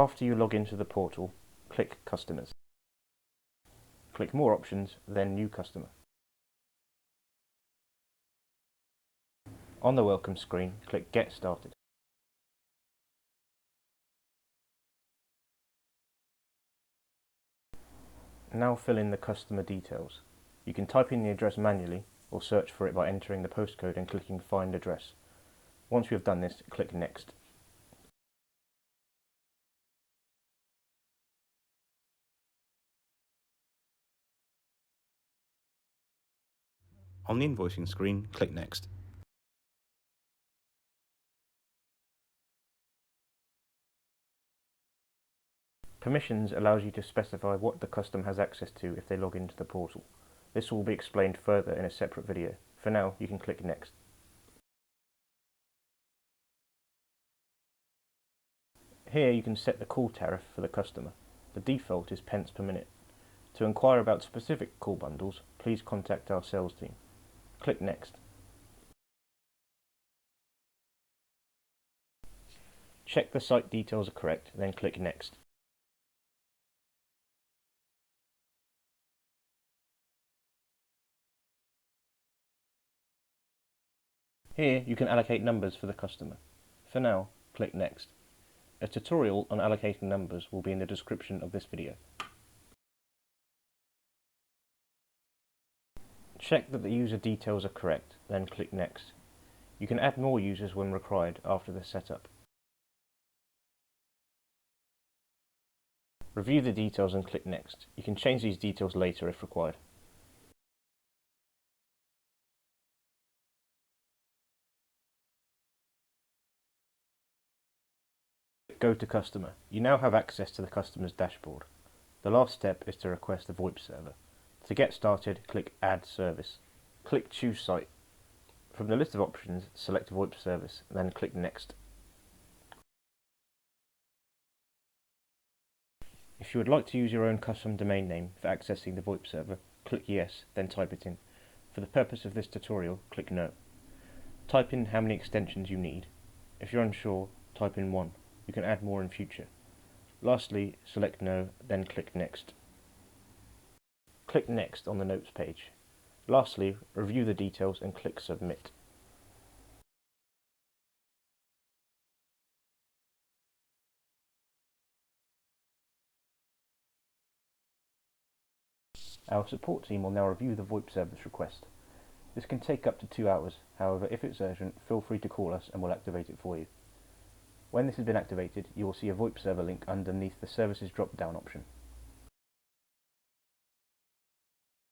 After you log into the portal, click Customers. Click More Options, then New Customer. On the welcome screen, click Get Started. Now fill in the customer details. You can type in the address manually or search for it by entering the postcode and clicking Find Address. Once you have done this, click Next. On the invoicing screen, click Next. Permissions allows you to specify what the customer has access to if they log into the portal. This will be explained further in a separate video. For now, you can click Next. Here you can set the call tariff for the customer. The default is pence per minute. To inquire about specific call bundles, please contact our sales team. Click Next. Check the site details are correct, then click Next. Here you can allocate numbers for the customer. For now, click Next. A tutorial on allocating numbers will be in the description of this video. Check that the user details are correct, then click Next. You can add more users when required after the setup. Review the details and click Next. You can change these details later if required. Go to Customer. You now have access to the customer's dashboard. The last step is to request a VoIP server. To get started, click Add Service. Click Choose Site. From the list of options, select VoIP Service, then click Next. If you would like to use your own custom domain name for accessing the VoIP server, click Yes, then type it in. For the purpose of this tutorial, click No. Type in how many extensions you need. If you're unsure, type in 1. You can add more in future. Lastly, select No, then click Next. Click Next on the Notes page. Lastly, review the details and click Submit. Our support team will now review the VoIP service request. This can take up to 2 hours, however if it's urgent, feel free to call us and we'll activate it for you. When this has been activated, you will see a VoIP server link underneath the Services drop-down option.